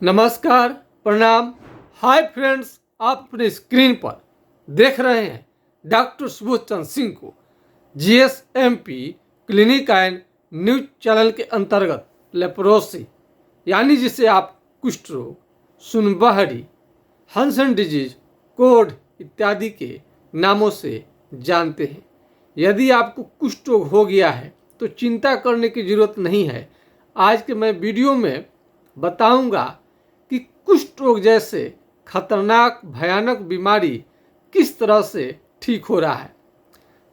नमस्कार, प्रणाम। Hi friends, आप अपने स्क्रीन पर देख रहे हैं डॉक्टर सुबोध चंद्र सिंह को जीएसएमपी क्लिनिक एंड न्यूज चैनल के अंतर्गत लेप्रोसी यानी जिसे आप कुष्ठ रोग, सुनबहरी, हंसन डिजीज, कोढ़ इत्यादि के नामों से जानते हैं। यदि आपको कुष्ठ रोग हो गया है तो चिंता करने की जरूरत नहीं है। आज के मैं वीडियो में बताऊंगा कि कुष्ठ रोग जैसे खतरनाक भयानक बीमारी किस तरह से ठीक हो रहा है।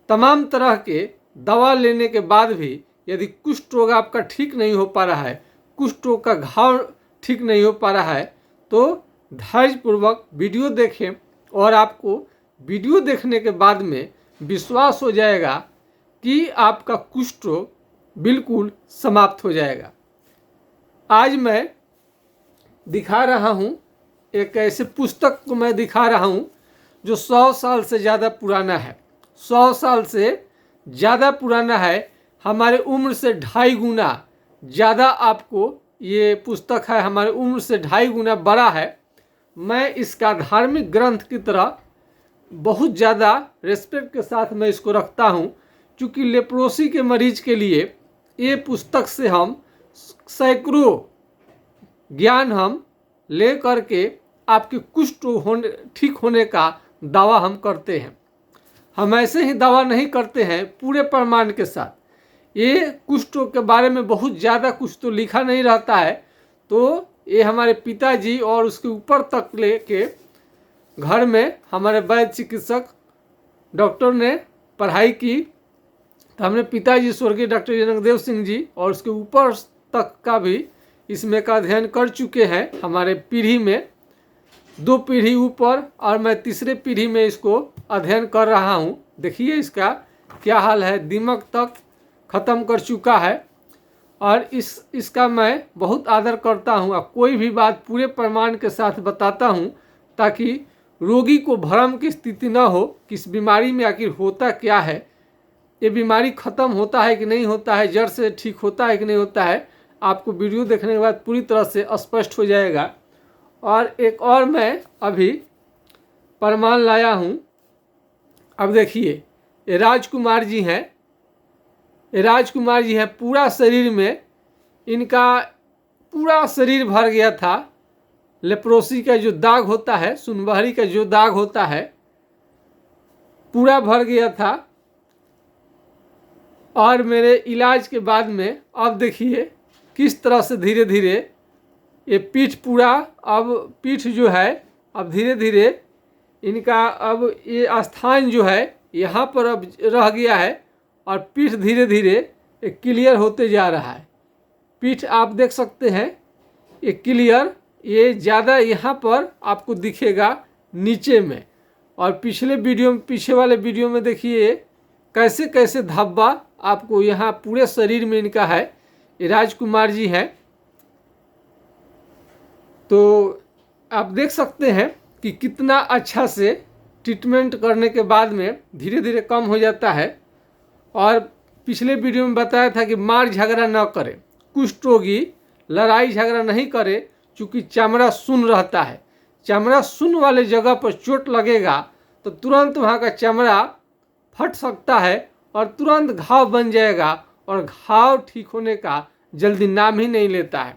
तमाम तरह के दवा लेने के बाद भी यदि कुष्ठ रोग आपका ठीक नहीं हो पा रहा है, कुष्ठ रोग का घाव ठीक नहीं हो पा रहा है, तो धैर्यपूर्वक वीडियो देखें और आपको वीडियो देखने के बाद में विश्वास हो जाएगा कि आपका कुष्ठ रोग बिल्कुल समाप्त हो जाएगा। आज मैं दिखा रहा हूँ, एक ऐसे पुस्तक को मैं दिखा रहा हूँ जो 100 साल से ज़्यादा पुराना है। 100 साल से ज़्यादा पुराना है, हमारे उम्र से 2.5 गुना ज़्यादा आपको ये पुस्तक है, हमारे उम्र से 2.5 गुना बड़ा है। मैं इसका धार्मिक ग्रंथ की तरह बहुत ज़्यादा रेस्पेक्ट के साथ मैं इसको रखता हूँ, क्योंकि लेप्रोसी के मरीज के लिए ये पुस्तक से हम सैकड़ों ज्ञान हम ले करके आपके कुष्ठ ठीक होने का दावा हम करते हैं। हम ऐसे ही दावा नहीं करते हैं, पूरे प्रमाण के साथ। ये कुष्ठ के बारे में बहुत ज़्यादा कुछ तो लिखा नहीं रहता है, तो ये हमारे पिताजी और उसके ऊपर तक लेके घर में हमारे वैद्य चिकित्सक डॉक्टर ने पढ़ाई की, तो हमने पिताजी स्वर्गीय डॉक्टर जनकदेव सिंह जी और उसके ऊपर तक का भी इसमें का अध्ययन कर चुके हैं। हमारे पीढ़ी में 2 पीढ़ी ऊपर और मैं तीसरे पीढ़ी में इसको अध्ययन कर रहा हूँ। देखिए इसका क्या हाल है, दिमाग तक ख़त्म कर चुका है। और इसका मैं बहुत आदर करता हूँ और कोई भी बात पूरे प्रमाण के साथ बताता हूँ, ताकि रोगी को भ्रम की स्थिति न हो कि इस बीमारी में आखिर होता क्या है, ये बीमारी ख़त्म होता है कि नहीं होता है, जड़ से ठीक होता है कि नहीं होता है। आपको वीडियो देखने के बाद पूरी तरह से स्पष्ट हो जाएगा। और एक और मैं अभी प्रमाण लाया हूँ। अब देखिए, ये राजकुमार जी हैं, ये राजकुमार जी हैं। पूरा शरीर में इनका पूरा शरीर भर गया था। लेप्रोसी का जो दाग होता है, सुनबहरी का जो दाग होता है, पूरा भर गया था। और मेरे इलाज के बाद में अब देखिए किस तरह से धीरे धीरे ये पीठ पूरा, अब पीठ जो है अब धीरे धीरे इनका अब ये स्थान जो है यहाँ पर अब रह गया है और पीठ धीरे धीरे क्लियर होते जा रहा है। पीठ आप देख सकते हैं ये क्लियर, ये ज़्यादा यहाँ पर आपको दिखेगा नीचे में। और पिछले वीडियो में, पीछे वाले वीडियो में देखिए कैसे कैसे धब्बा आपको यहाँ पूरे शरीर में इनका है। ये राजकुमार जी हैं। तो आप देख सकते हैं कि कितना अच्छा से ट्रीटमेंट करने के बाद में धीरे धीरे कम हो जाता है। और पिछले वीडियो में बताया था कि मार झगड़ा न करे, कुष्ठ रोगी लड़ाई झगड़ा नहीं करे, क्योंकि चमड़ा सुन्न रहता है। चमड़ा सुन्न वाले जगह पर चोट लगेगा तो तुरंत वहाँ का चमड़ा फट सकता है और तुरंत घाव बन जाएगा, और घाव ठीक होने का जल्दी नाम ही नहीं लेता है।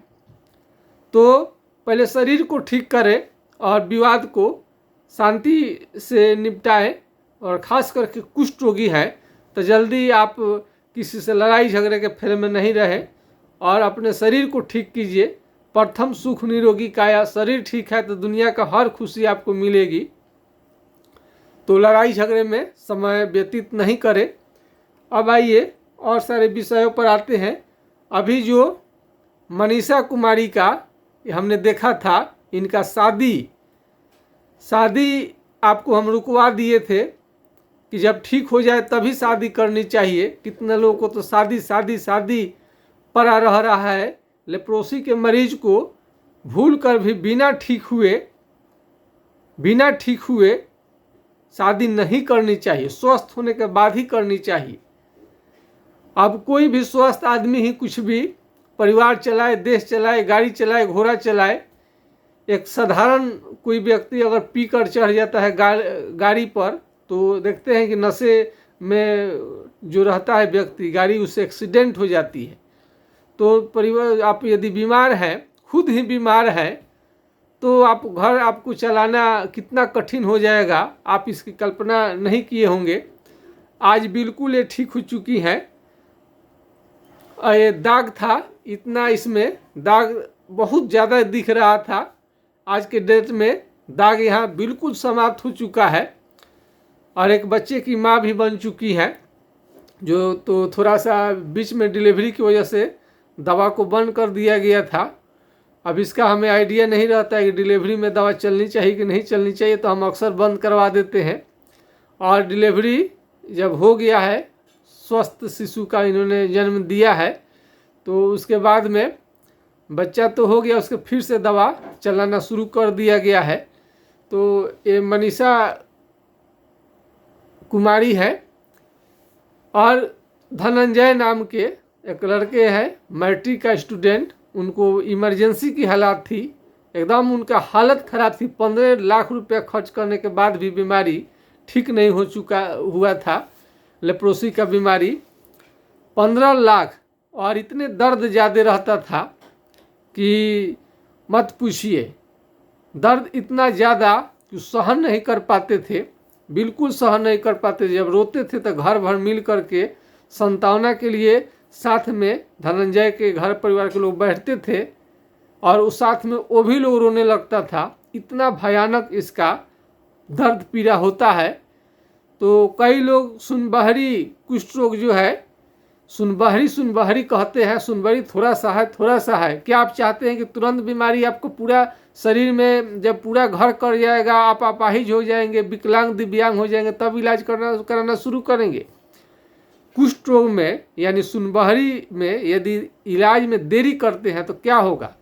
तो पहले शरीर को ठीक करें और विवाद को शांति से निपटाएं। और ख़ास करके कुष्ठ रोगी है तो जल्दी आप किसी से लड़ाई झगड़े के फेरे में नहीं रहें और अपने शरीर को ठीक कीजिए। प्रथम सुख निरोगी काया, शरीर ठीक है तो दुनिया का हर खुशी आपको मिलेगी। तो लड़ाई झगड़े में समय व्यतीत नहीं करें। अब आइए और सारे विषयों पर आते हैं। अभी जो मनीषा कुमारी का हमने देखा था, इनका शादी आपको हम रुकवा दिए थे कि जब ठीक हो जाए तभी शादी करनी चाहिए। कितने लोगों को तो शादी पड़ा रह रहा है। लेप्रोसी के मरीज को भूल कर भी बिना ठीक हुए शादी नहीं करनी चाहिए, स्वस्थ होने के बाद ही करनी चाहिए। अब कोई भी स्वस्थ आदमी ही कुछ भी परिवार चलाए, देश चलाए, गाड़ी चलाए, घोड़ा चलाए, एक साधारण कोई व्यक्ति अगर पी कर चढ़ जाता है गाड़ी पर, तो देखते हैं कि नशे में जो रहता है व्यक्ति, गाड़ी उससे एक्सीडेंट हो जाती है। तो परिवार, आप यदि बीमार हैं, खुद ही बीमार हैं, तो आप घर आपको चलाना कितना कठिन हो जाएगा, आप इसकी कल्पना नहीं किए होंगे। आज बिल्कुल ये ठीक हो चुकी हैं। ये दाग था, इतना इसमें दाग बहुत ज़्यादा दिख रहा था, आज के डेट में दाग यहाँ बिल्कुल समाप्त हो चुका है। और एक बच्चे की माँ भी बन चुकी है, जो तो थोड़ा सा बीच में डिलीवरी की वजह से दवा को बंद कर दिया गया था। अब इसका हमें आइडिया नहीं रहता है कि डिलीवरी में दवा चलनी चाहिए कि नहीं चलनी चाहिए, तो हम अक्सर बंद करवा देते हैं। और डिलीवरी जब हो गया है, स्वस्थ शिशु का इन्होंने जन्म दिया है, तो उसके बाद में बच्चा तो हो गया, उसके फिर से दवा चलाना शुरू कर दिया गया है। तो ये मनीषा कुमारी है, और धनंजय नाम के एक लड़के हैं, मैट्रिक का स्टूडेंट। उनको इमरजेंसी की हालत थी, एकदम उनका हालत ख़राब थी। 15 लाख रुपया खर्च करने के बाद भी बीमारी ठीक नहीं हुआ था, लेप्रोसी का बीमारी। 15 लाख, और इतने दर्द ज़्यादा रहता था कि मत पूछिए। दर्द इतना ज़्यादा कि सहन नहीं कर पाते थे, बिल्कुल सहन नहीं कर पाते। जब रोते थे तो घर भर मिल करके संतावना के लिए साथ में धनंजय के घर परिवार के लोग बैठते थे, और उस साथ में वो भी लोग रोने लगता था। इतना भयानक इसका दर्द पीड़ा होता है। तो कई लोग सुनबहरी कुष्ठ रोग जो है, सुनबहरी कहते हैं। सुनबहरी थोड़ा सा है। क्या आप चाहते हैं कि तुरंत बीमारी आपको पूरा शरीर में, जब पूरा घर कर जाएगा, आप अपाहिज हो जाएंगे, विकलांग दिव्यांग हो जाएंगे, तब इलाज कराना शुरू करेंगे? कुष्ठ रोग में यानी सुनबहरी में यदि इलाज में देरी करते हैं तो क्या होगा?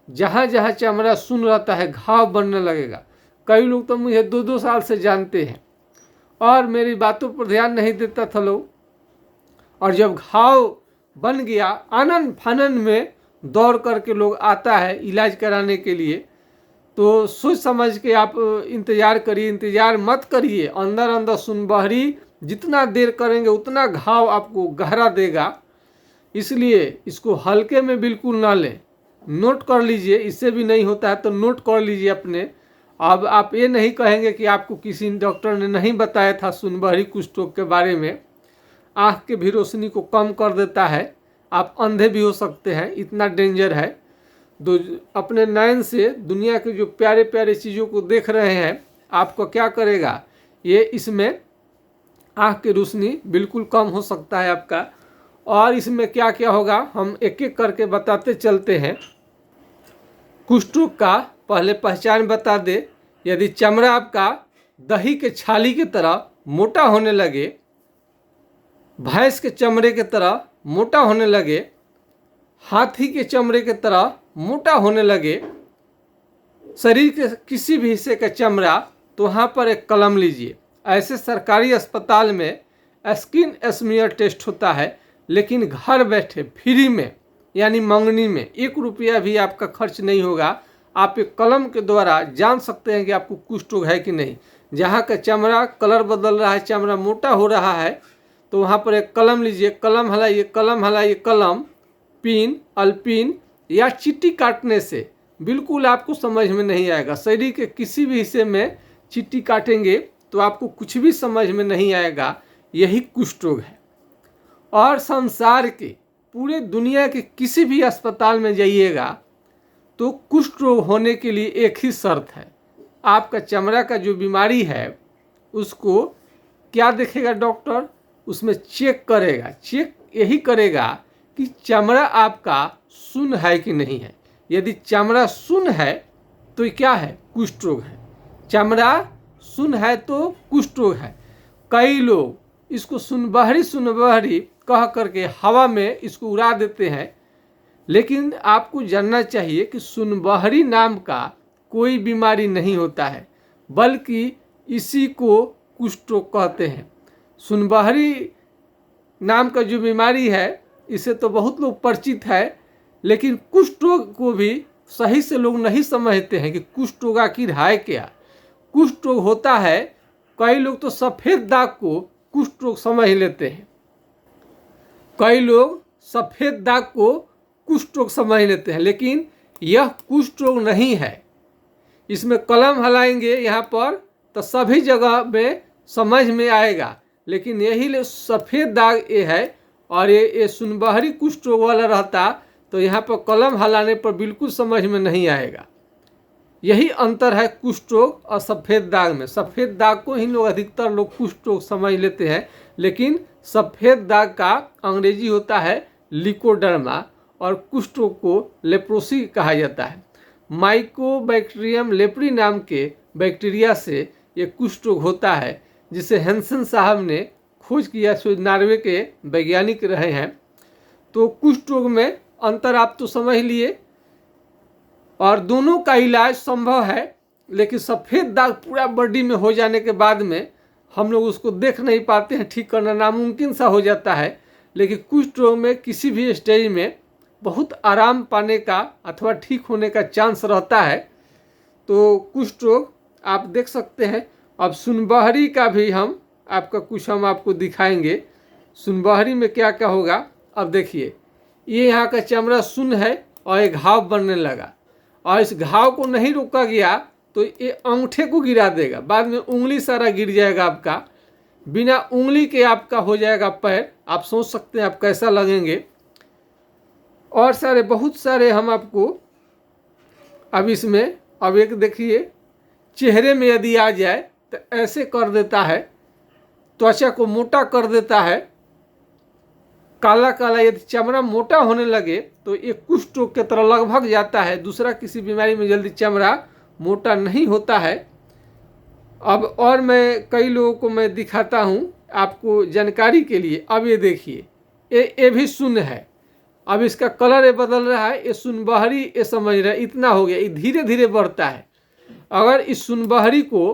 जहाँ जहाँ चमड़ा सुन रहता है, घाव बनने लगेगा। कई लोग तो मुझे 2-2 साल से जानते हैं और मेरी बातों पर ध्यान नहीं देता था लोग। और जब घाव बन गया, आनन फानन में दौड़ करके लोग आता है इलाज कराने के लिए। तो सोच समझ के आप इंतज़ार करिए, इंतज़ार मत करिए। अंदर अंदर सुनबहरी जितना देर करेंगे उतना घाव आपको गहरा देगा। इसलिए इसको हल्के में बिल्कुल ना लें, नोट कर लीजिए। इससे भी नहीं होता है तो नोट कर लीजिए अपने। अब आप ये नहीं कहेंगे कि आपको किसी डॉक्टर ने नहीं बताया था सुनबहरी कुष्ठ रोग के बारे में। आँख के भी रोशनी को कम कर देता है, आप अंधे भी हो सकते हैं, इतना डेंजर है। अपने नयन से दुनिया के जो प्यारे प्यारे चीज़ों को देख रहे हैं, आपको क्या करेगा? ये इसमें आँख की रोशनी बिल्कुल कम हो सकता है आपका। और इसमें क्या क्या होगा हम एक एक करके बताते चलते हैं। कुष्ठ रोग का पहले पहचान बता दे। यदि चमड़ा आपका दही के छाली की तरह मोटा होने लगे, भैंस के चमड़े की तरह मोटा होने लगे, हाथी के चमड़े की तरह मोटा होने लगे, शरीर के किसी भी हिस्से का चमड़ा, तो वहाँ पर एक कलम लीजिए। ऐसे सरकारी अस्पताल में स्किन स्मीयर टेस्ट होता है, लेकिन घर बैठे फ्री में यानी मंगनी में 1 रुपया भी आपका खर्च नहीं होगा। आप एक कलम के द्वारा जान सकते हैं कि आपको कुष्ठ रोग है कि नहीं। जहाँ का चमड़ा कलर बदल रहा है, चमड़ा मोटा हो रहा है, तो वहाँ पर एक कलम लीजिए। कलम हलाइए, कलम हलाइए। कलम, पिन, अल्पिन या चींटी काटने से बिल्कुल आपको समझ में नहीं आएगा। शरीर के किसी भी हिस्से में चींटी काटेंगे तो आपको कुछ भी समझ में नहीं आएगा। यही कुष्ठ रोग है। और संसार के पूरे दुनिया के किसी भी अस्पताल में जाइएगा तो कुष्ठ रोग होने के लिए एक ही शर्त है, आपका चमड़ा का जो बीमारी है उसको क्या देखेगा डॉक्टर? उसमें चेक करेगा। चेक यही करेगा कि चमड़ा आपका सुन्न है कि नहीं है। यदि चमड़ा सुन्न है तो क्या है? कुष्ठ रोग है। चमड़ा सुन्न है तो कुष्ठ रोग है। कई लोग इसको सुनबहरी कह करके हवा में इसको उड़ा देते हैं, लेकिन आपको जानना चाहिए कि सुनबहरी नाम का कोई बीमारी नहीं होता है, बल्कि इसी को कुष्ठ रोग कहते हैं। सुनबहरी नाम का जो बीमारी है इसे तो बहुत लोग परिचित है, लेकिन कुष्ठ रोग को भी सही से लोग नहीं समझते हैं कि कुष्ठ रोग आखिर है क्या। कुष्ठ रोग होता है, कई लोग तो सफ़ेद दाग को कुष्ठ रोग समझ लेते हैं, कई लोग सफ़ेद दाग को कुष्ठ रोग समझ लेते हैं, लेकिन यह कुष्ठ रोग नहीं है। इसमें कलम हिलाएंगे यहाँ पर तो सभी जगह में समझ में आएगा, लेकिन यही सफ़ेद दाग ये है और ये सुनबहरी कुष्ठ रोग वाला रहता तो यहाँ पर कलम हिलाने पर बिल्कुल समझ में नहीं आएगा। यही अंतर है कुष्ठ रोग और सफ़ेद दाग में। सफ़ेद दाग को ही लोग अधिकतर लोग कुष्ठ रोग समझ लेते हैं, लेकिन सफ़ेद दाग का अंग्रेजी होता है लिकोडर्मा और कुष्ठ रोग को लेप्रोसी कहा जाता है। माइकोबैक्टीरियम लेप्री नाम के बैक्टीरिया से ये कुष्ठ रोग होता है, जिसे हैंसन साहब ने खोज किया, जो नॉर्वे के वैज्ञानिक रहे हैं। तो कुष्ठ रोग में अंतर आप तो समझ लिए और दोनों का इलाज संभव है, लेकिन सफ़ेद दाग पूरा बॉडी में हो जाने के बाद में हम लोग उसको देख नहीं पाते हैं, ठीक करना नामुमकिन सा हो जाता है। लेकिन कुष्ठ रोग में किसी भी स्टेज में बहुत आराम पाने का अथवा ठीक होने का चांस रहता है। तो कुष्ठ रोग आप देख सकते हैं। अब सुनबहरी का भी हम आपको दिखाएंगे, सुनबहरी में क्या क्या होगा। अब देखिए, ये यहाँ का चमड़ा सुन्न है और एक घाव बनने लगा, और इस घाव को नहीं रोका गया तो ये अंगूठे को गिरा देगा, बाद में उंगली सारा गिर जाएगा आपका, बिना उंगली के आपका हो जाएगा पैर। आप सोच सकते हैं आप कैसा लगेंगे। और सारे बहुत सारे हम आपको अब इसमें अब एक देखिए, चेहरे में यदि आ जाए तो ऐसे कर देता है, त्वचा को मोटा कर देता है, काला काला। यदि चमड़ा मोटा होने लगे तो ये कुष्ठ रोग की तरह लगभग जाता है। दूसरा किसी बीमारी में जल्दी चमड़ा मोटा नहीं होता है। अब और मैं कई लोगों को मैं दिखाता हूँ आपको जानकारी के लिए। अब ये देखिए, ये भी शून्य है, अब इसका कलर ये बदल रहा है, ये सुनबहरी, ये समझ रहे इतना हो गया, ये धीरे धीरे बढ़ता है। अगर इस सुनबहरी को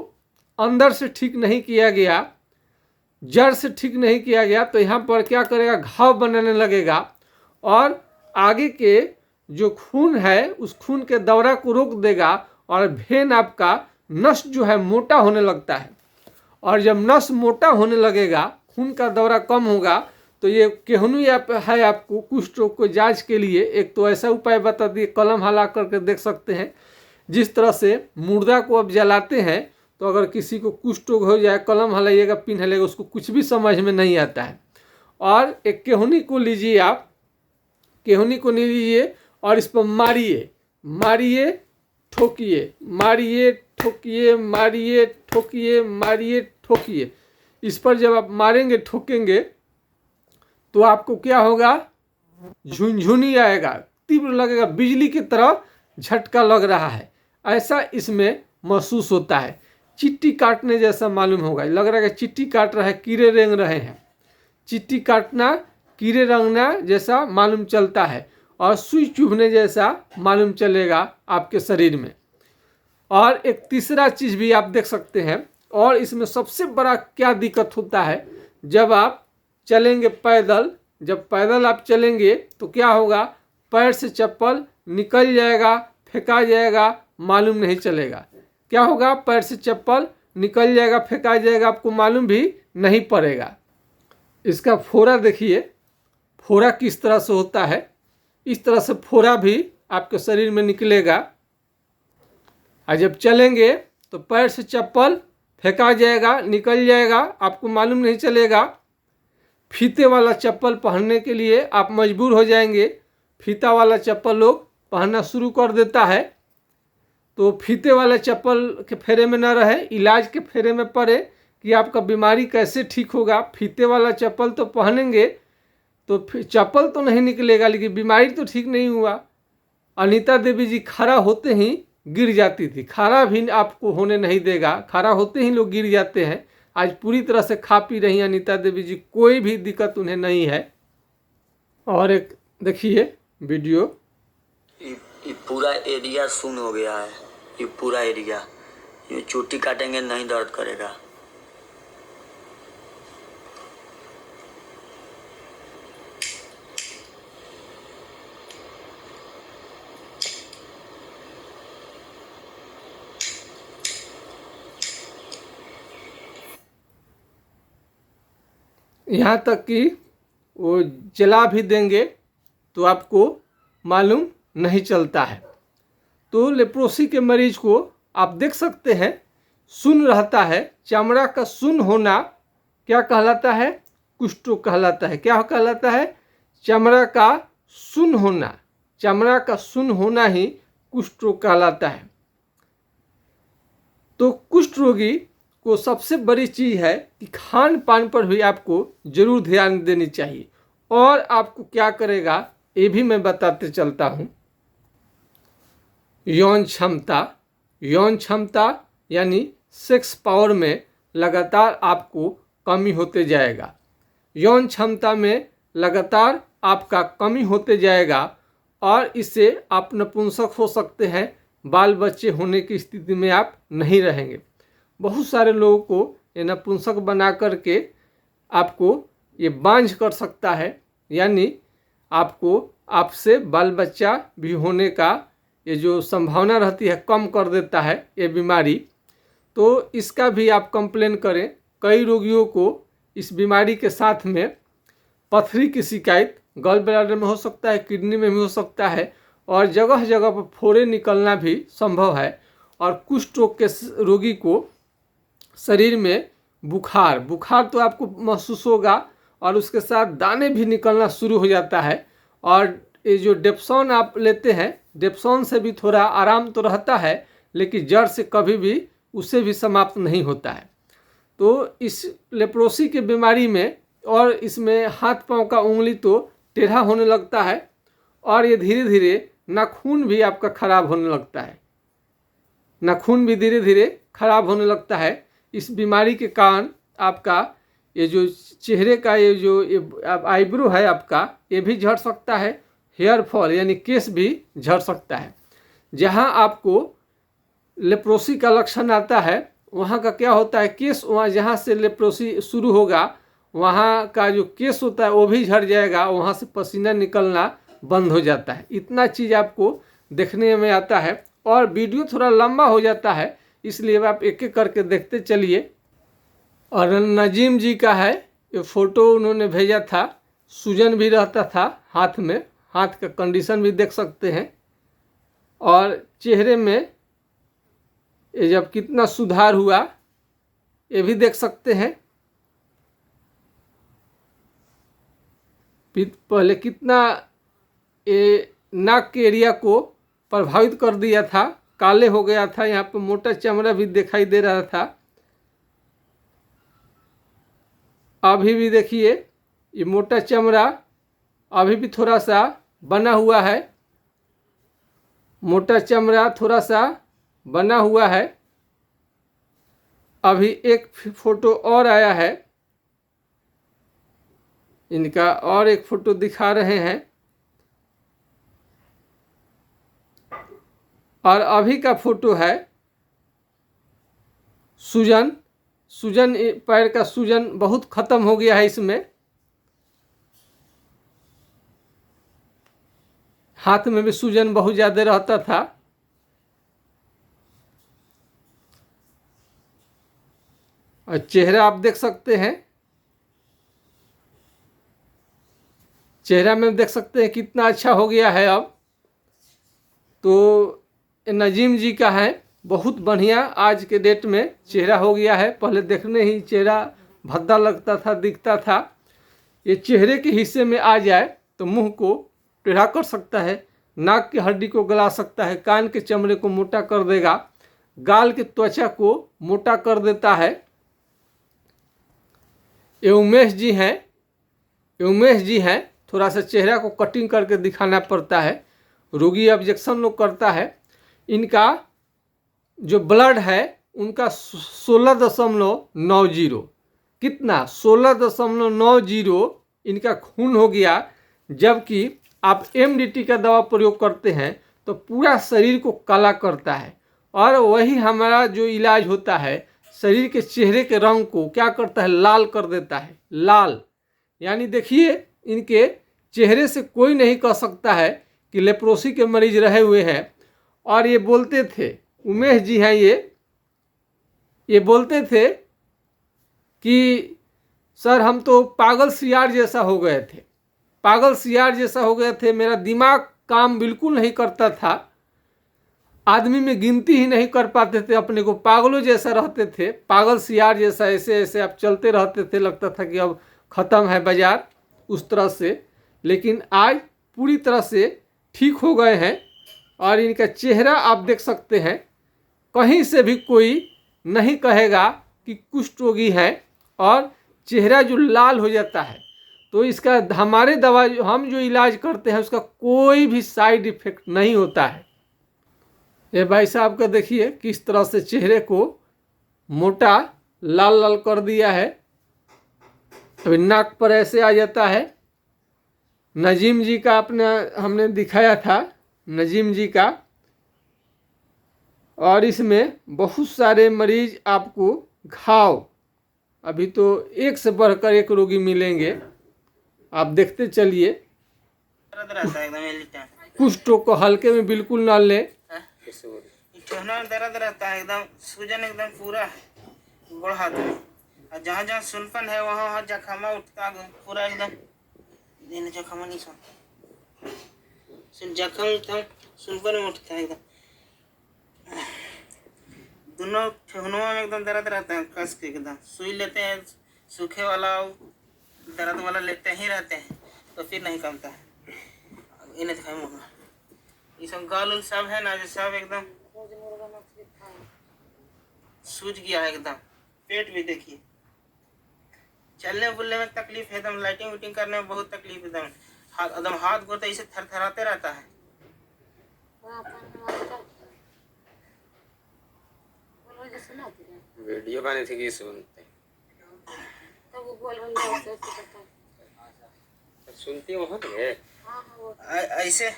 अंदर से ठीक नहीं किया गया, जड़ से ठीक नहीं किया गया, तो यहाँ पर क्या करेगा, घाव बनाने लगेगा और आगे के जो खून है उस खून के दौरा को रोक देगा और वेन आपका नस जो है मोटा होने लगता है। और जब नस मोटा होने लगेगा, खून का दौरा कम होगा, तो ये केहनू है आपको कुष्ठ रोग को जांच के लिए एक तो ऐसा उपाय बता दिए, कलम हिला करके देख सकते हैं। जिस तरह से मुर्दा को अब जलाते हैं, तो अगर किसी को कुष्ठ रोग हो जाए, कलम हिलाइएगा, पिन हिलाइएगा, उसको कुछ भी समझ में नहीं आता है। और एक केहुनी को लीजिए, आप केहुनी को नहीं लीजिए और इस पर मारिए, मारिए ठोकिए, मारिए ठोकिए, मारिए ठोकिए, मारिए ठोकिए। इस पर जब आप मारेंगे ठोकेंगे तो आपको क्या होगा, झुनझुनी आएगा, तीव्र लगेगा, बिजली की तरह झटका लग रहा है, ऐसा इसमें महसूस होता है। चिट्टी काटने जैसा मालूम होगा, लग रहा है कि चिट्टी काट रहा है, कीड़े रेंग रहे हैं। चिट्टी काटना, कीड़े रंगना जैसा मालूम चलता है और सुई चुभने जैसा मालूम चलेगा आपके शरीर में। और एक तीसरा चीज़ भी आप देख सकते हैं, और इसमें सबसे बड़ा क्या दिक्कत होता है, जब आप चलेंगे पैदल, जब पैदल आप चलेंगे तो क्या होगा, पैर से चप्पल निकल जाएगा, फेंका जाएगा, मालूम नहीं चलेगा। क्या होगा, पैर से चप्पल निकल जाएगा, फेंका जाएगा, आपको मालूम भी नहीं पड़ेगा। इसका फोड़ा देखिए, फोड़ा किस तरह से होता है, इस तरह से फोड़ा भी आपके शरीर में निकलेगा। और जब चलेंगे तो पैर से चप्पल फेंका जाएगा, निकल जाएगा, आपको मालूम नहीं चलेगा। फीते वाला चप्पल पहनने के लिए आप मजबूर हो जाएंगे, फीता वाला चप्पल लोग पहनना शुरू कर देता है। तो फीते वाले चप्पल के फेरे में न रहे, इलाज के फेरे में पड़े कि आपका बीमारी कैसे ठीक होगा। फीते वाला चप्पल तो पहनेंगे तो चप्पल तो नहीं निकलेगा, लेकिन बीमारी तो ठीक नहीं हुआ। अनीता देवी जी खड़ा होते ही गिर जाती थी, खड़ा भी आपको होने नहीं देगा, खड़ा होते ही लोग गिर जाते हैं। आज पूरी तरह से खा पी रही अनीता देवी जी, कोई भी दिक्कत उन्हें नहीं है। और एक देखिए वीडियो, ये पूरा एरिया सुन हो गया है, ये पूरा एरिया, ये चोटी काटेंगे नहीं दर्द करेगा। यहाँ तक कि वो जला भी देंगे तो आपको मालूम नहीं चलता है। तो लेप्रोसी के मरीज को आप देख सकते हैं सुन्न रहता है। चमड़ा का सुन्न होना क्या कहलाता है? कुष्ठ रोग कहलाता है। क्या कहलाता है? चमड़ा का सुन्न होना। चमड़ा का सुन्न होना ही कुष्ठ रोग कहलाता है। तो कुष्ठ रोगी को सबसे बड़ी चीज़ है कि खान पान पर भी आपको जरूर ध्यान देनी चाहिए। और आपको क्या करेगा ये भी मैं बताते चलता हूँ। यौन क्षमता यानी सेक्स पावर में लगातार आपको कमी होते जाएगा। यौन क्षमता में लगातार आपका कमी होते जाएगा और इससे आप नपुंसक हो सकते हैं। बाल बच्चे होने की स्थिति में आप नहीं रहेंगे। बहुत सारे लोगों को ये नपुंसक बना करके आपको ये बांझ कर सकता है, यानी आपको आपसे बाल बच्चा भी होने का ये जो संभावना रहती है कम कर देता है ये बीमारी। तो इसका भी आप कंप्लेन करें। कई रोगियों को इस बीमारी के साथ में पथरी की शिकायत गॉल ब्लैडर में हो सकता है, किडनी में भी हो सकता है और जगह जगह पर फोड़े निकलना भी संभव है। और कुष्ठ रोग के रोगी को शरीर में बुखार तो आपको महसूस होगा और उसके साथ दाने भी निकलना शुरू हो जाता है। और ये जो डेप्सोन आप लेते हैं, डेप्सोन से भी थोड़ा आराम तो रहता है लेकिन जड़ से कभी भी उससे भी समाप्त नहीं होता है। तो इस लेप्रोसी के बीमारी में और इसमें हाथ पांव का उंगली तो टेढ़ा होने लगता है और ये धीरे धीरे नाखून भी आपका खराब होने लगता है। नाखून भी धीरे धीरे खराब होने लगता है। इस बीमारी के कारण आपका ये जो चेहरे का ये जो आईब्रो है आपका ये भी झड़ सकता है। हेयर फॉल यानी केस भी झड़ सकता है। जहाँ आपको लेप्रोसी का लक्षण आता है वहाँ का क्या होता है, केस वहाँ जहाँ से लेप्रोसी शुरू होगा वहाँ का जो केस होता है वो भी झड़ जाएगा, वहाँ से पसीना निकलना बंद हो जाता है। इतना चीज़ आपको देखने में आता है और वीडियो थोड़ा लंबा हो जाता है इसलिए आप एक एक करके देखते चलिए। और नजीम जी का है ये फ़ोटो उन्होंने भेजा था। सूजन भी रहता था हाथ में, हाथ का कंडीशन भी देख सकते हैं और चेहरे में ये जब कितना सुधार हुआ ये भी देख सकते हैं। पहले कितना ये नाक के एरिया को प्रभावित कर दिया था, काले हो गया था, यहाँ पर मोटा चमड़ा भी दिखाई दे रहा था। अभी भी देखिए ये मोटा चमड़ा अभी भी थोड़ा सा बना हुआ है, मोटा चमड़ा थोड़ा सा बना हुआ है। अभी एक फोटो और आया है, इनका और एक फोटो दिखा रहे हैं। और अभी का फोटो है सूजन पैर का सूजन बहुत खत्म हो गया है। इसमें हाथ में भी सूजन बहुत ज़्यादा रहता था। और चेहरा आप देख सकते हैं, चेहरा में देख सकते हैं कितना अच्छा हो गया है अब। तो नजीम जी का है बहुत बढ़िया आज के डेट में चेहरा हो गया है। पहले देखने ही चेहरा भद्दा लगता था, दिखता था। ये चेहरे के हिस्से में आ जाए तो मुंह को टेढ़ा कर सकता है, नाक की हड्डी को गला सकता है, कान के चमड़े को मोटा कर देगा, गाल की त्वचा को मोटा कर देता है। ये उमेश जी हैं, थोड़ा सा चेहरा को कटिंग करके दिखाना पड़ता है, रोगी ऑब्जेक्शन लोग करता है। इनका जो ब्लड है उनका 16.90 कितना 16.90 इनका खून हो गया। जबकि आप MDT का दवा प्रयोग करते हैं तो पूरा शरीर को काला करता है और वही हमारा जो इलाज होता है शरीर के चेहरे के रंग को क्या करता है, लाल कर देता है। लाल यानी देखिए इनके चेहरे से कोई नहीं कह सकता है कि लेप्रोसी के मरीज रहे हुए हैं। और ये बोलते थे, उमेश जी हैं ये बोलते थे कि सर हम तो पागल सियार जैसा हो गए थे, पागल सियार जैसा हो गए थे, मेरा दिमाग काम बिल्कुल नहीं करता था, आदमी में गिनती ही नहीं कर पाते थे अपने को, पागलों जैसा रहते थे, पागल सियार जैसा ऐसे ऐसे आप चलते रहते थे, लगता था कि अब ख़त्म है बाजार उस तरह से। लेकिन आज पूरी तरह से ठीक हो गए हैं और इनका चेहरा आप देख सकते हैं, कहीं से भी कोई नहीं कहेगा कि कुष्ठ रोगी है, और चेहरा जो लाल हो जाता है तो इसका हमारे दवा हम जो इलाज करते हैं उसका कोई भी साइड इफेक्ट नहीं होता है। ये भाई साहब का देखिए किस तरह से चेहरे को मोटा लाल लाल कर दिया है, अभी नाक पर ऐसे आ जाता है। नजीम जी का अपना हमने दिखाया था, नजीम जी का, और इसमें बहुत सारे मरीज आपको घाव, अभी तो एक से बढ़कर एक रोगी मिलेंगे, आप देखते चलिए। कुष्ठ को हल्के में बिल्कुल ना ले, ठेहुना में दर्द रहता है, एकदम सूजन एकदम पूरा है गोड़ हाथ में, और जहाँ जहाँ सुनपन है वहाँ वहाँ जखमा उठता है पूरा एकदम, देने जखमा नहीं सुन जखम एकदम सुनपन में उठता है एकदम, दोनों ठेहुनुआ में एकदम दर्द रहता है कस के, एकदम सुई लेते हैं सूखे वाला दर्द वाला लेते ही रहते हैं तो फिर नहीं कमता है। इन्हें दिखाई मुँह ये सब गाल उल सब है ना, जो सब एकदम सूज गया है एकदम, पेट भी देखिए, चलने बुलने में तकलीफ है एकदम, लाइटिंग वाइटिंग करने में बहुत तकलीफ एकदम, हाथ गोड़ तो ऐसे थरथराते रहता है। वीडियो बनाने थे कि सुनते सुनती वहाँ तो है ऐसे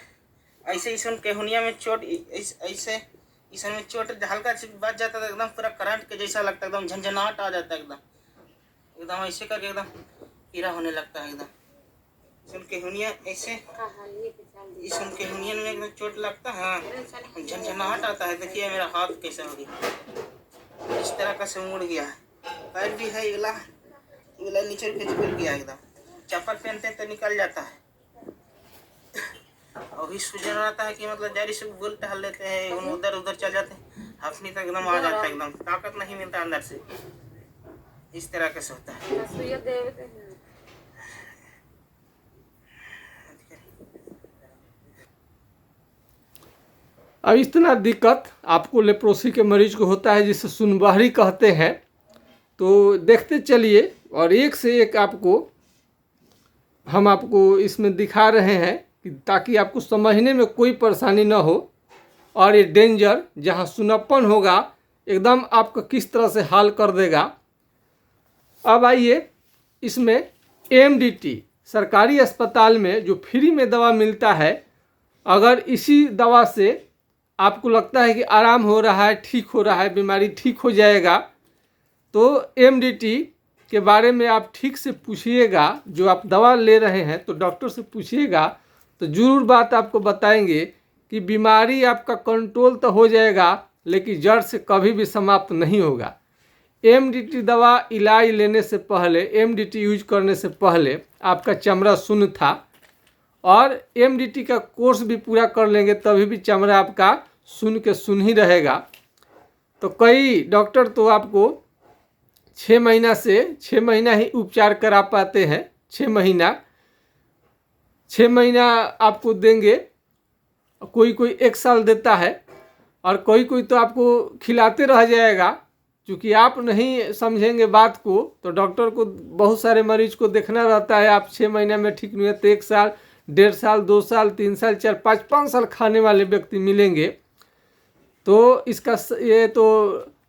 ऐसे इसन केहुनिया में चोट ऐसे इसन में चोट हल्का सी बच जाता था एकदम पूरा करंट के जैसा लगता है, एकदम झंझनाहट आ जाता है एकदम, एकदम ऐसे करके एकदम पीड़ा होने लगता है एकदम। इसन केहुनिया ऐसे इसन केहुनिया में एकदम चोट लगता है, हाँ झंझनाहट आता है। देखिए मेरा हाथ कैसा हो गया, इस तरह का से मुड़ गया है, पैर भी है इगला इगला नीचे खींच खुल गया एकदम, चप्पल पहनते तो निकल जाता है। अभी सूजन रहता है कि मतलब जारी से गोल टहल लेते हैं, उधर उधर चल जाते हैं, हफनी तक एकदम आ जाता है, एकदम ताकत नहीं मिलता अंदर से, इस तरह कैसे होता है। अब इतना दिक्कत आपको लेप्रोसी के मरीज को होता है जिसे सुनबहरी कहते हैं, तो देखते चलिए और एक से एक हम आपको इसमें दिखा रहे हैं कि ताकि आपको समझने में कोई परेशानी ना हो। और ये डेंजर जहाँ सुनप्पन होगा एकदम आपका किस तरह से हाल कर देगा। अब आइए इसमें MDT सरकारी अस्पताल में जो फ्री में दवा मिलता है, अगर इसी दवा से आपको लगता है कि आराम हो रहा है, ठीक हो रहा है, बीमारी ठीक हो जाएगा, तो MDT के बारे में आप ठीक से पूछिएगा। जो आप दवा ले रहे हैं तो डॉक्टर से पूछिएगा, तो ज़रूर बात आपको बताएंगे कि बीमारी आपका कंट्रोल तो हो जाएगा लेकिन जड़ से कभी भी समाप्त नहीं होगा। MDT दवा इलाज लेने से पहले, MDT यूज करने से पहले आपका चमड़ा शून्य था, और MDT का कोर्स भी पूरा कर लेंगे तभी भी चमड़ा आपका शून्य के शून्य ही रहेगा। तो कई डॉक्टर तो आपको 6 महीना ही उपचार करा पाते हैं, 6 महीना आपको देंगे, कोई 1 साल देता है, और कोई तो आपको खिलाते रह जाएगा। क्योंकि आप नहीं समझेंगे बात को तो डॉक्टर को बहुत सारे मरीज को देखना रहता है। आप 6 महीना में ठीक नहीं है तो 1 साल, 1.5 साल, 2 साल, 3 साल, 4, 5 साल खाने वाले व्यक्ति मिलेंगे। तो इसका ये तो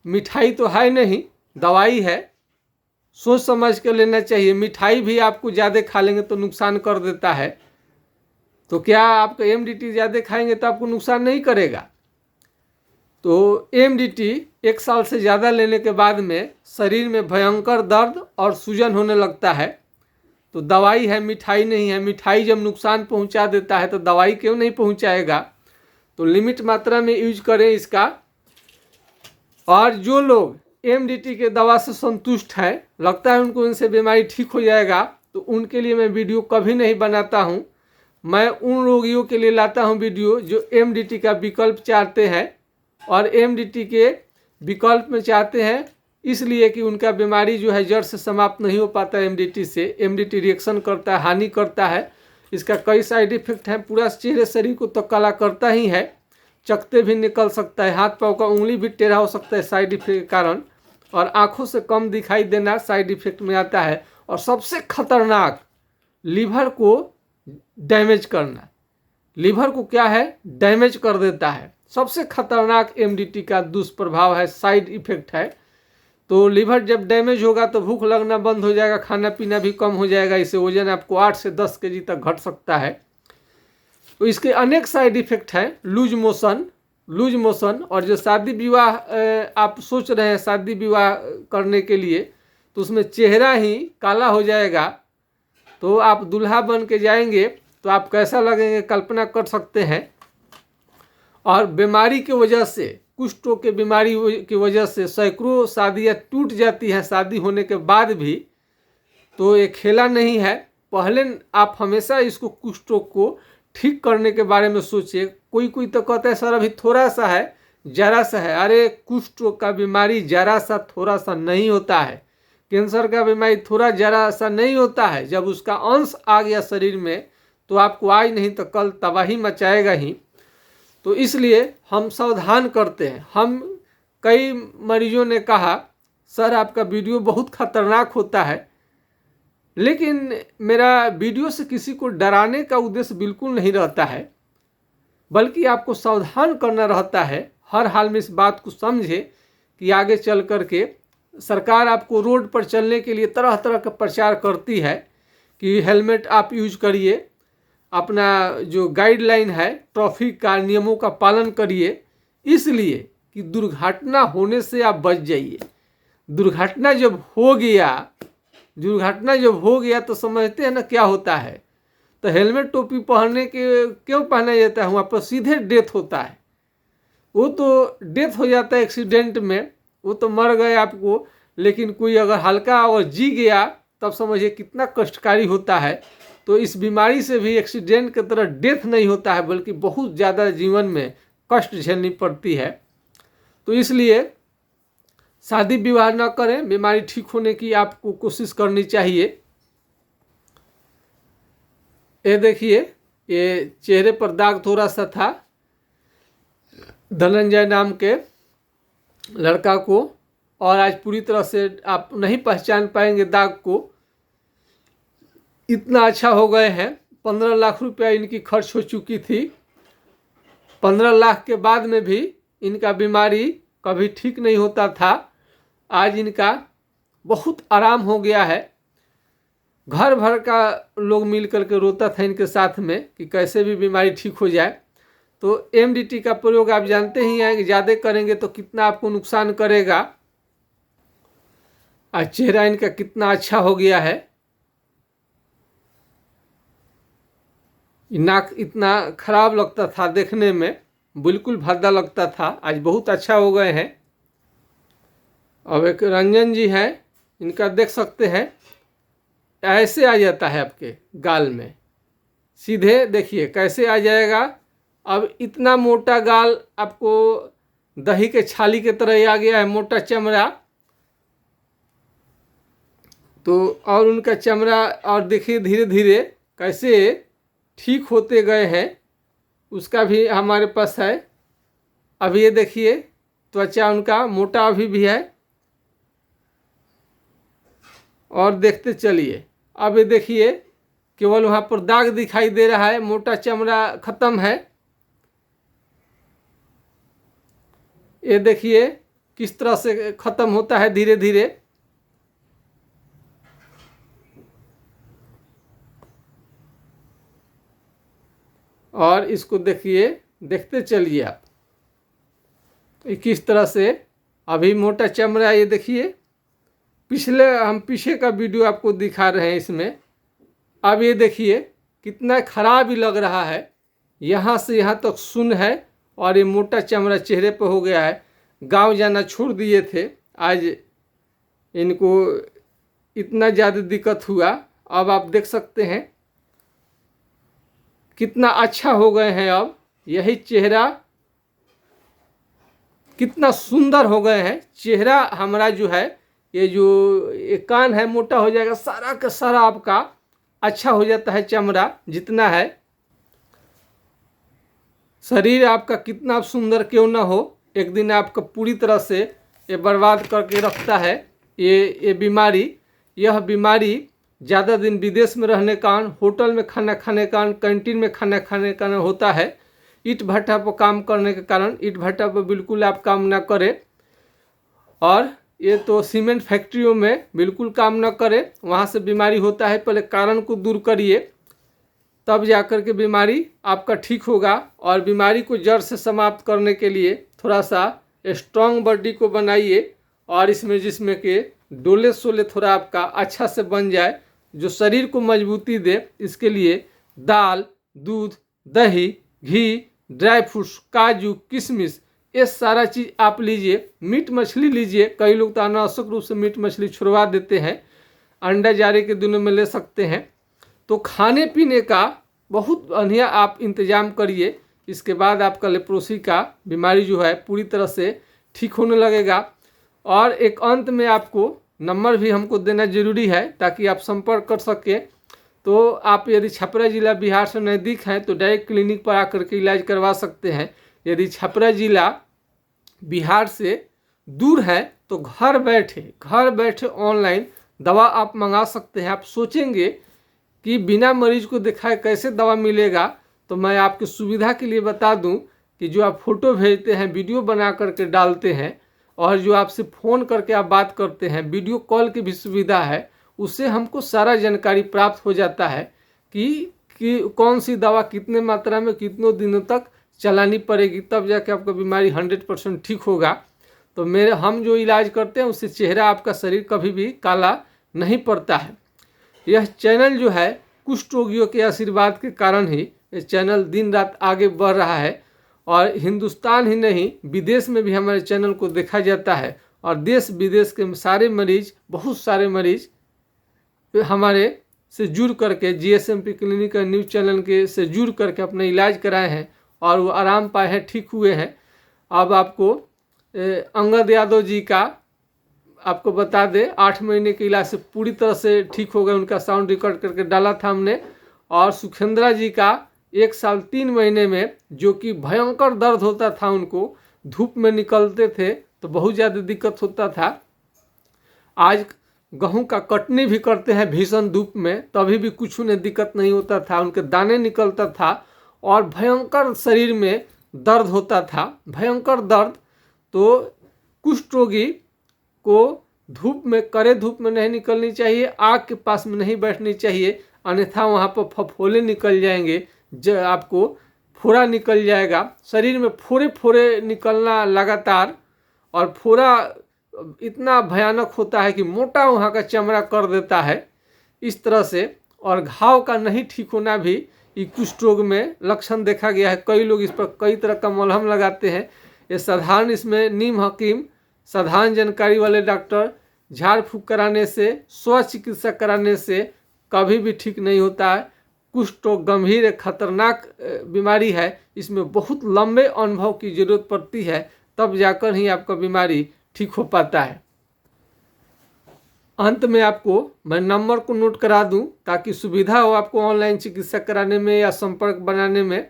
मिठाई तो है नहीं, दवाई है, सोच समझ कर लेना चाहिए। मिठाई भी आपको ज़्यादा खा लेंगे तो नुकसान कर देता है, तो क्या आपका MDT ज़्यादा खाएंगे तो आपको नुकसान नहीं करेगा। तो MDT 1 साल से ज़्यादा लेने के बाद में शरीर में भयंकर दर्द और सूजन होने लगता है। तो दवाई है, मिठाई नहीं है। मिठाई जब नुकसान पहुंचा देता है तो दवाई क्यों नहीं पहुंचाएगा। तो लिमिट मात्रा में यूज करें इसका। और जो लोग एमडीटी के दवा से संतुष्ट है, लगता है उनको इनसे बीमारी ठीक हो जाएगा, तो उनके लिए मैं वीडियो कभी नहीं बनाता हूँ। मैं उन रोगियों के लिए लाता हूँ वीडियो जो एमडीटी का विकल्प चाहते हैं, और एमडीटी के विकल्प में चाहते हैं इसलिए कि उनका बीमारी जो है जड़ से समाप्त नहीं हो पाता एमडीटी से। एमडीटी रिएक्शन करता है, हानि करता है, इसका कई साइड इफेक्ट हैं, पूरा चेहरे शरीर को तो काला करता ही है, चकते भी निकल सकता है, हाथ पाँव का उंगली भी टेढ़ा हो सकता है साइड इफेक्ट के कारण, और आँखों से कम दिखाई देना साइड इफेक्ट में आता है। और सबसे खतरनाक, लीवर को डैमेज करना। लीवर को क्या है, डैमेज कर देता है। सबसे खतरनाक एमडीटी का दुष्प्रभाव है, साइड इफेक्ट है। तो लीवर जब डैमेज होगा तो भूख लगना बंद हो जाएगा, खाना पीना भी कम हो जाएगा, इससे वजन आपको 8 से 10 केजी तक घट सकता है। तो इसके अनेक साइड इफेक्ट हैं, लूज मोशन। और जो शादी विवाह आप सोच रहे हैं शादी विवाह करने के लिए, तो उसमें चेहरा ही काला हो जाएगा, तो आप दूल्हा बन के जाएंगे तो आप कैसा लगेंगे कल्पना कर सकते हैं। और बीमारी की वजह से, कुष्ठों के बीमारी की वजह से सैकड़ों शादियाँ टूट जाती हैं शादी होने के बाद भी। तो ये खेला नहीं है, पहले आप हमेशा इसको कुष्ठों को ठीक करने के बारे में सोचिए। कोई तो कहता है सर अभी थोड़ा सा है, जरा सा है। अरे कुष्ठ का बीमारी जरा सा थोड़ा सा नहीं होता है, कैंसर का बीमारी थोड़ा जरा सा नहीं होता है। जब उसका अंश आ गया शरीर में तो आपको आज नहीं तो कल तबाही मचाएगा ही। तो इसलिए हम सावधान करते हैं। हम कई मरीजों ने कहा सर आपका वीडियो बहुत खतरनाक होता है, लेकिन मेरा वीडियो से किसी को डराने का उद्देश्य बिल्कुल नहीं रहता है, बल्कि आपको सावधान करना रहता है। हर हाल में इस बात को समझे कि आगे चल करके सरकार आपको रोड पर चलने के लिए तरह तरह का प्रचार करती है कि हेलमेट आप यूज करिए, अपना जो गाइडलाइन है ट्रैफिक का नियमों का पालन करिए, इसलिए कि दुर्घटना होने से आप बच जाइए। दुर्घटना जब हो गया तो समझते हैं ना क्या होता है। तो हेलमेट टोपी पहनने के क्यों पहना जाता है, वहाँ पर सीधे डेथ होता है। वो तो डेथ हो जाता है एक्सीडेंट में, वो तो मर गए आपको। लेकिन कोई अगर हल्का और जी गया तब समझिए कितना कष्टकारी होता है। तो इस बीमारी से भी एक्सीडेंट की तरह डेथ नहीं होता है, बल्कि बहुत ज़्यादा जीवन में कष्ट झेलनी पड़ती है। तो इसलिए शादी विवाह न करें, बीमारी ठीक होने की आपको कोशिश करनी चाहिए। ये देखिए, ये चेहरे पर दाग थोड़ा सा था, धनंजय नाम के लड़का को, और आज पूरी तरह से आप नहीं पहचान पाएंगे दाग को, इतना अच्छा हो गए हैं। 15 लाख रुपया इनकी खर्च हो चुकी थी। 15 लाख के बाद में भी इनका बीमारी कभी ठीक नहीं होता था। आज इनका बहुत आराम हो गया है। घर भर का लोग मिल करके रोता था इनके साथ में कि कैसे भी बीमारी ठीक हो जाए। तो एमडीटी का प्रयोग आप जानते ही हैं कि ज़्यादा करेंगे तो कितना आपको नुकसान करेगा। आज चेहरा इनका कितना अच्छा हो गया है, नाक इतना खराब लगता था देखने में, बिल्कुल भद्दा लगता था, आज बहुत अच्छा हो गए हैं। अब एक रंजन जी हैं, इनका देख सकते हैं ऐसे आ जाता है आपके गाल में, सीधे देखिए कैसे आ जाएगा। अब इतना मोटा गाल आपको दही के छाली के तरह आ गया है, मोटा चमड़ा। तो और उनका चमड़ा और देखिए धीरे धीरे कैसे ठीक होते गए हैं, उसका भी हमारे पास है। अब ये देखिए त्वचा उनका मोटा अभी भी है, और देखते चलिए। अब ये देखिए केवल वहाँ पर दाग दिखाई दे रहा है, मोटा चमड़ा खत्म है। ये देखिए किस तरह से खत्म होता है धीरे धीरे। और इसको देखिए, देखते चलिए आप किस तरह से अभी मोटा चमड़ा। ये देखिए हम पीछे का वीडियो आपको दिखा रहे हैं इसमें। अब ये देखिए कितना खराब ही लग रहा है, यहाँ से यहाँ तक सुन्न है, और ये मोटा चमड़ा चेहरे पर हो गया है। गांव जाना छोड़ दिए थे, आज इनको इतना ज़्यादा दिक्कत हुआ। अब आप देख सकते हैं कितना अच्छा हो गए हैं। अब यही चेहरा कितना सुंदर हो गए हैं। चेहरा हमारा जो है, ये जो ये कान है मोटा हो जाएगा, सारा का सारा आपका अच्छा हो जाता है। चमड़ा जितना है, शरीर आपका कितना सुंदर क्यों ना हो, एक दिन आपका पूरी तरह से ये बर्बाद करके रखता है। ये बीमारी, यह बीमारी ज़्यादा दिन विदेश में रहने के कारण, होटल में खाना खाने के कारण, कैंटीन में खाना खाने के कारण होता है। ईंट भट्टा पर काम करने के कारण, ईंट भट्टा पर बिल्कुल आप काम ना करें, और ये तो सीमेंट फैक्ट्रियों में बिल्कुल काम ना करें, वहाँ से बीमारी होता है। पहले कारण को दूर करिए, तब जाकर के बीमारी आपका ठीक होगा। और बीमारी को जड़ से समाप्त करने के लिए थोड़ा सा स्ट्रॉन्ग बॉडी को बनाइए, और इसमें जिसमें कि डोले सोले थोड़ा आपका अच्छा से बन जाए, जो शरीर को मजबूती दे। इसके लिए दाल, दूध, दही, घी, ड्राई फ्रूट्स, काजू, किशमिश, ये सारा चीज़ आप लीजिए। मीट मछली लीजिए, कई लोग तो अनावश्यक रूप से मीट मछली छुड़वा देते हैं, अंडा जारी के दिनों में ले सकते हैं। तो खाने पीने का बहुत बढ़िया आप इंतजाम करिए, इसके बाद आपका लेप्रोसी का बीमारी जो है पूरी तरह से ठीक होने लगेगा। और एक अंत में आपको नंबर भी हमको देना जरूरी है, ताकि आप संपर्क कर सकें। तो आप यदि छपरा जिला बिहार से नज़दीक हैं तो डायरेक्ट क्लिनिक पर आकर के इलाज करवा सकते हैं। यदि छपरा जिला बिहार से दूर है तो घर बैठे ऑनलाइन दवा आप मंगा सकते हैं। आप सोचेंगे कि बिना मरीज को दिखाए कैसे दवा मिलेगा, तो मैं आपकी सुविधा के लिए बता दूं कि जो आप फ़ोटो भेजते हैं, वीडियो बना करके डालते हैं, और जो आपसे फ़ोन करके आप बात करते हैं, वीडियो कॉल की भी सुविधा है, उससे हमको सारा जानकारी प्राप्त हो जाता है कि कौन सी दवा कितने मात्रा में कितनों दिनों तक चलानी पड़ेगी, तब जाके आपका बीमारी 100% ठीक होगा। तो हम जो इलाज करते हैं उससे चेहरा आपका शरीर कभी भी काला नहीं पड़ता है। यह चैनल जो है कुष्ठ रोगियों के आशीर्वाद के कारण ही ये चैनल दिन रात आगे बढ़ रहा है, और हिंदुस्तान ही नहीं विदेश में भी हमारे चैनल को देखा जाता है। और देश विदेश के सारे मरीज, बहुत सारे मरीज हमारे से जुड़ करके GSMP क्लिनिक का न्यूज़ चैनल के से जुड़ करके अपना इलाज कराए हैं, और वो आराम पाए हैं, ठीक हुए हैं। अब आपको अंगद यादव जी का आपको बता दें, 8 महीने के इलाज से पूरी तरह से ठीक हो गए, उनका साउंड रिकॉर्ड करके डाला था हमने। और सुखेंद्रा जी का 1 साल 3 महीने में, जो कि भयंकर दर्द होता था, उनको धूप में निकलते थे तो बहुत ज़्यादा दिक्कत होता था। आज गेहूं का कटनी भी करते हैं भीषण धूप में, तभी भी कुछ उन्हें दिक्कत नहीं होता था, उनके दाने निकलता था, और भयंकर शरीर में दर्द होता था, भयंकर दर्द। तो कुष्ठ रोगी को धूप में, कड़े धूप में नहीं निकलनी चाहिए, आग के पास में नहीं बैठनी चाहिए, अन्यथा वहाँ पर फफोले निकल जाएंगे, आपको फोड़ा निकल जाएगा, शरीर में फोड़े फोड़े निकलना लगातार, और फोड़ा इतना भयानक होता है कि मोटा वहाँ का चमड़ा कर देता है इस तरह से। और घाव का नहीं ठीक होना भी ये कुष्ठ रोग में लक्षण देखा गया है। कई लोग इस पर कई तरह का मलहम लगाते हैं। ये साधारण, इसमें नीम हकीम, साधारण जानकारी वाले डॉक्टर झाड़ फूँक कराने से, स्व चिकित्सा कराने से कभी भी ठीक नहीं होता है। कुष्ठ रोग गंभीर खतरनाक बीमारी है, इसमें बहुत लंबे अनुभव की जरूरत पड़ती है, तब जाकर ही आपका बीमारी ठीक हो पाता है। अंत में आपको मैं नंबर को नोट करा दूं ताकि सुविधा हो आपको ऑनलाइन चिकित्सा कराने में या संपर्क बनाने में।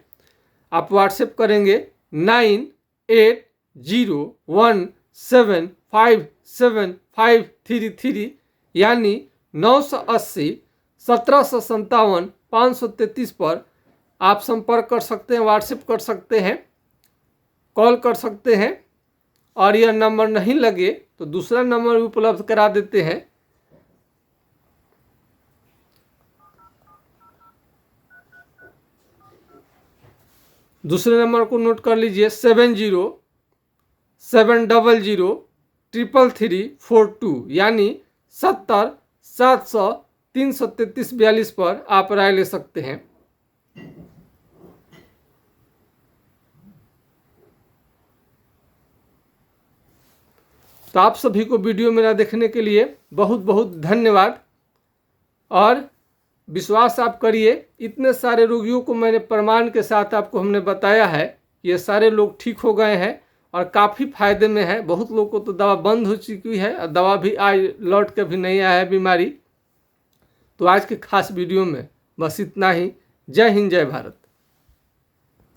आप व्हाट्सएप करेंगे 9801757533, यानी 980 1757 533 पर आप संपर्क कर सकते हैं, व्हाट्सएप कर सकते हैं, कॉल कर सकते हैं। और यह नंबर नहीं लगे तो दूसरा नंबर भी उपलब्ध करा देते हैं। दूसरे नंबर को नोट कर लीजिए 7070333342, यानी 70 700 333 42 पर आप राय ले सकते हैं। तो आप सभी को वीडियो मेरा देखने के लिए बहुत बहुत धन्यवाद। और विश्वास आप करिए, इतने सारे रोगियों को मैंने प्रमाण के साथ आपको हमने बताया है कि ये सारे लोग ठीक हो गए हैं और काफ़ी फायदे में है। बहुत लोगों को तो दवा बंद हो चुकी है और दवा भी आज लौट के भी नहीं आया है बीमारी। तो आज के खास वीडियो में बस इतना ही। जय हिंद, जय भारत।